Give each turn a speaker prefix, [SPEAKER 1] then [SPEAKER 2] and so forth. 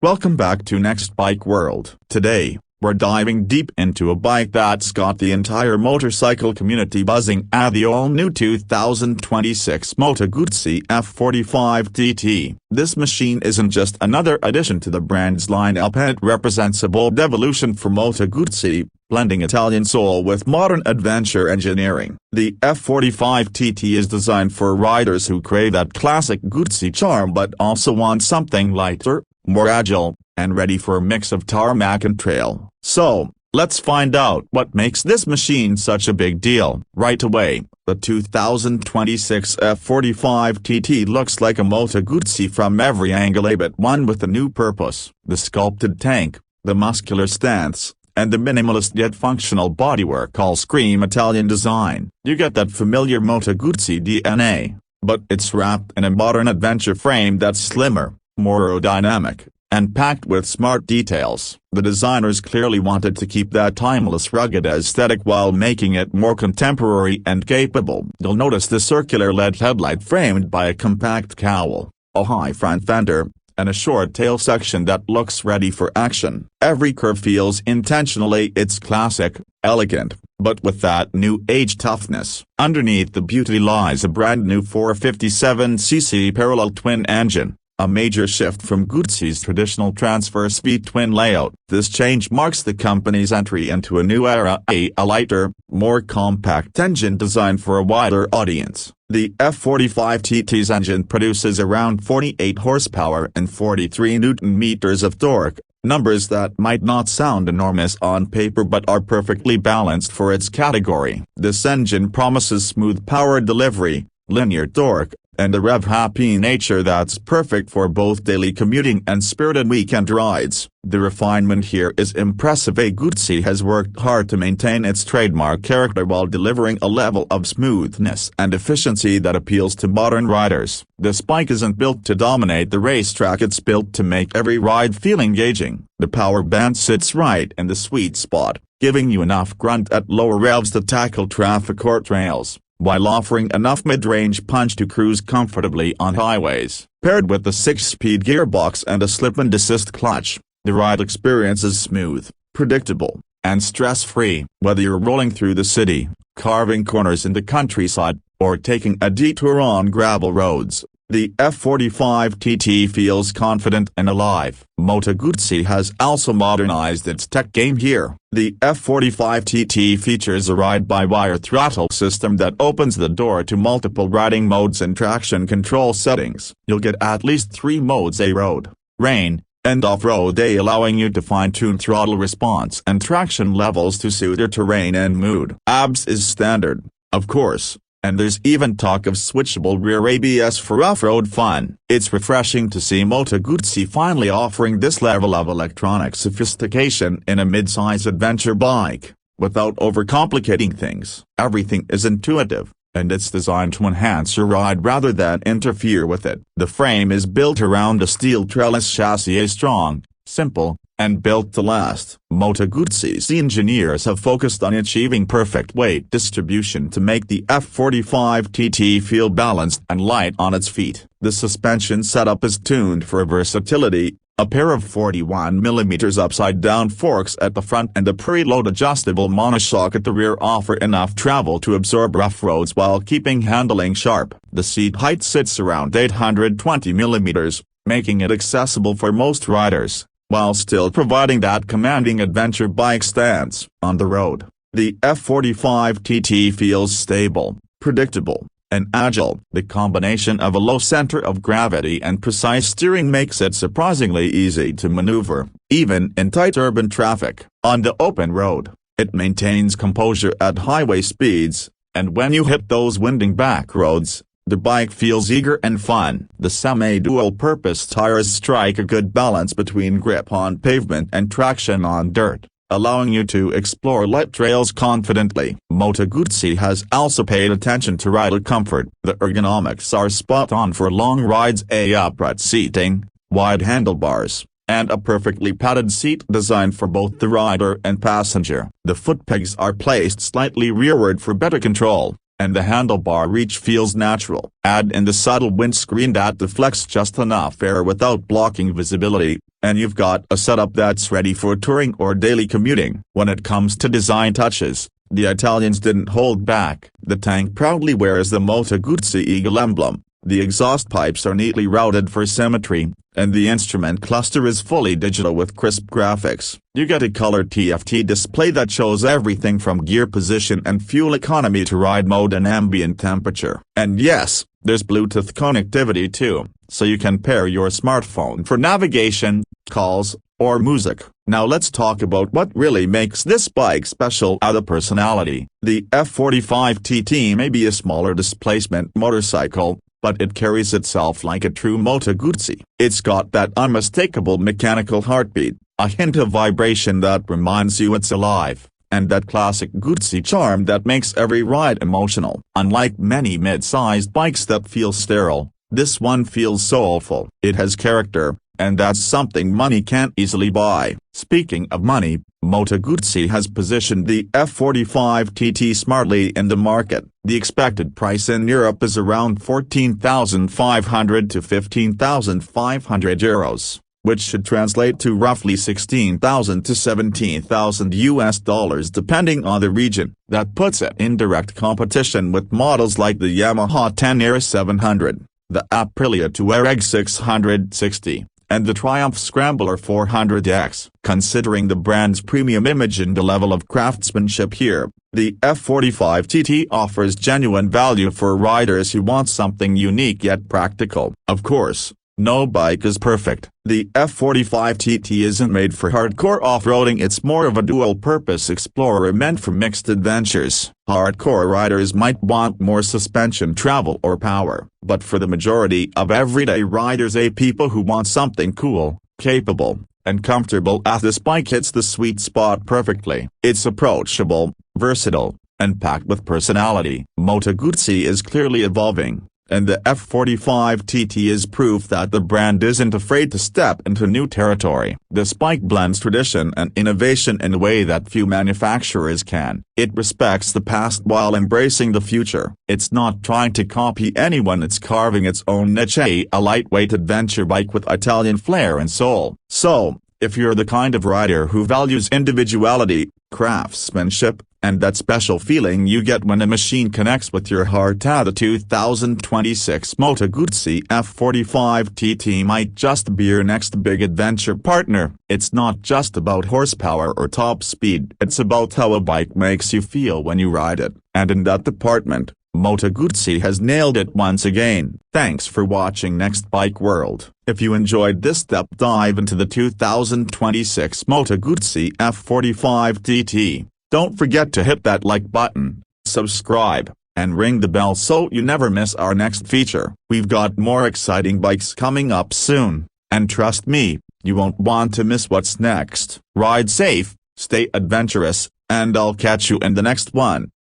[SPEAKER 1] Welcome back to Next Bike World. Today, we're diving deep into a bike that's got the entire motorcycle community buzzing at the all-new 2026 Moto Guzzi F45TT. This machine isn't just another addition to the brand's lineup, and it represents a bold evolution for Moto Guzzi, blending Italian soul with modern adventure engineering. The F45TT is designed for riders who crave that classic Guzzi charm but also want something lighter, more agile, and ready for a mix of tarmac and trail. So, let's find out what makes this machine such a big deal. Right away, the 2026 F45TT looks like a Moto Guzzi from every angle but one with a new purpose. The sculpted tank, the muscular stance, and the minimalist yet functional bodywork all scream Italian design. You get that familiar Moto Guzzi DNA, but it's wrapped in a modern adventure frame that's slimmer, more aerodynamic, and packed with smart details. The designers clearly wanted to keep that timeless rugged aesthetic while making it more contemporary and capable. You'll notice the circular LED headlight framed by a compact cowl, a high front fender, and a short tail section that looks ready for action. Every curve feels intentionally its classic, elegant, but with that new age toughness. Underneath the beauty lies a brand new 457cc parallel twin engine, a major shift from Guzzi's traditional transfer speed twin layout. This change marks the company's entry into a new era, a lighter, more compact engine designed for a wider audience. The F45TT's engine produces around 48 horsepower and 43 Nm of torque, numbers that might not sound enormous on paper but are perfectly balanced for its category. This engine promises smooth power delivery, linear torque, and a rev-happy nature that's perfect for both daily commuting and spirited weekend rides. The refinement here is impressive. Guzzi has worked hard to maintain its trademark character while delivering a level of smoothness and efficiency that appeals to modern riders. This bike isn't built to dominate the racetrack, it's built to make every ride feel engaging. The power band sits right in the sweet spot, giving you enough grunt at lower revs to tackle traffic or trails, while offering enough mid-range punch to cruise comfortably on highways. Paired with the 6-speed gearbox and a slip-and-desist clutch, the ride experience is smooth, predictable, and stress-free. Whether you're rolling through the city, carving corners in the countryside, or taking a detour on gravel roads, the F45TT feels confident and alive. Moto Guzzi has also modernized its tech game here. The F45TT features a ride-by-wire throttle system that opens the door to multiple riding modes and traction control settings. You'll get at least 3 modes: a road, rain, and off-road, allowing you to fine-tune throttle response and traction levels to suit your terrain and mood. ABS is standard, of course, and there's even talk of switchable rear ABS for off-road fun. It's refreshing to see Moto Guzzi finally offering this level of electronic sophistication in a mid-size adventure bike, without overcomplicating things. Everything is intuitive, and it's designed to enhance your ride rather than interfere with it. The frame is built around a steel trellis chassis, strong, simple, and built to last. Moto Guzzi's engineers have focused on achieving perfect weight distribution to make the F45TT feel balanced and light on its feet. The suspension setup is tuned for versatility. A pair of 41mm upside-down forks at the front and a preload adjustable monoshock at the rear offer enough travel to absorb rough roads while keeping handling sharp. The seat height sits around 820mm, making it accessible for most riders, while still providing that commanding adventure bike stance. On the road, the F45TT feels stable, predictable, and agile. The combination of a low center of gravity and precise steering makes it surprisingly easy to maneuver, even in tight urban traffic. On the open road, it maintains composure at highway speeds, and when you hit those winding back roads, the bike feels eager and fun. The semi-dual-purpose tires strike a good balance between grip on pavement and traction on dirt, allowing you to explore light trails confidently. Moto Guzzi has also paid attention to rider comfort. The ergonomics are spot on for long rides: upright seating, wide handlebars, and a perfectly padded seat designed for both the rider and passenger. The foot pegs are placed slightly rearward for better control, and the handlebar reach feels natural. Add in the subtle windscreen that deflects just enough air without blocking visibility, and you've got a setup that's ready for touring or daily commuting. When it comes to design touches, the Italians didn't hold back. The tank proudly wears the Moto Guzzi Eagle emblem, the exhaust pipes are neatly routed for symmetry, and the instrument cluster is fully digital with crisp graphics. You get a color TFT display that shows everything from gear position and fuel economy to ride mode and ambient temperature. And yes, there's Bluetooth connectivity too, so you can pair your smartphone for navigation, calls, or music. Now let's talk about what really makes this bike special. The personality. The F45TT may be a smaller displacement motorcycle, but it carries itself like a true Moto Guzzi. It's got that unmistakable mechanical heartbeat, a hint of vibration that reminds you it's alive, and that classic Guzzi charm that makes every ride emotional. Unlike many mid-sized bikes that feel sterile, this one feels soulful. It has character, and that's something money can't easily buy. Speaking of money, Moto Guzzi has positioned the F45TT smartly in the market. The expected price in Europe is around €14,500 to €15,500, which should translate to roughly $16,000 to $17,000 depending on the region. That puts it in direct competition with models like the Yamaha Tenere 700, the Aprilia Tuareg 660, and the Triumph Scrambler 400X. Considering the brand's premium image and the level of craftsmanship here, the F45TT offers genuine value for riders who want something unique yet practical. Of course, no bike is perfect. The F45TT isn't made for hardcore off-roading, it's more of a dual-purpose explorer meant for mixed adventures. Hardcore riders might want more suspension travel or power, but for the majority of everyday riders, people who want something cool, capable, and comfortable, this bike hits the sweet spot perfectly. It's approachable, versatile, and packed with personality. Moto Guzzi is clearly evolving, and the F45TT is proof that the brand isn't afraid to step into new territory. This bike blends tradition and innovation in a way that few manufacturers can. It respects the past while embracing the future. It's not trying to copy anyone, it's carving its own niche, a lightweight adventure bike with Italian flair and soul. So, if you're the kind of rider who values individuality, craftsmanship, and that special feeling you get when a machine connects with your heart, the 2026 Moto Guzzi F45TT might just be your next big adventure partner. It's not just about horsepower or top speed, it's about how a bike makes you feel when you ride it. And in that department, Moto Guzzi has nailed it once again. Thanks for watching Next Bike World. If you enjoyed this deep dive into the 2026 Moto Guzzi F45TT, don't forget to hit that like button, subscribe, and ring the bell so you never miss our next feature. We've got more exciting bikes coming up soon, and trust me, you won't want to miss what's next. Ride safe, stay adventurous, and I'll catch you in the next one.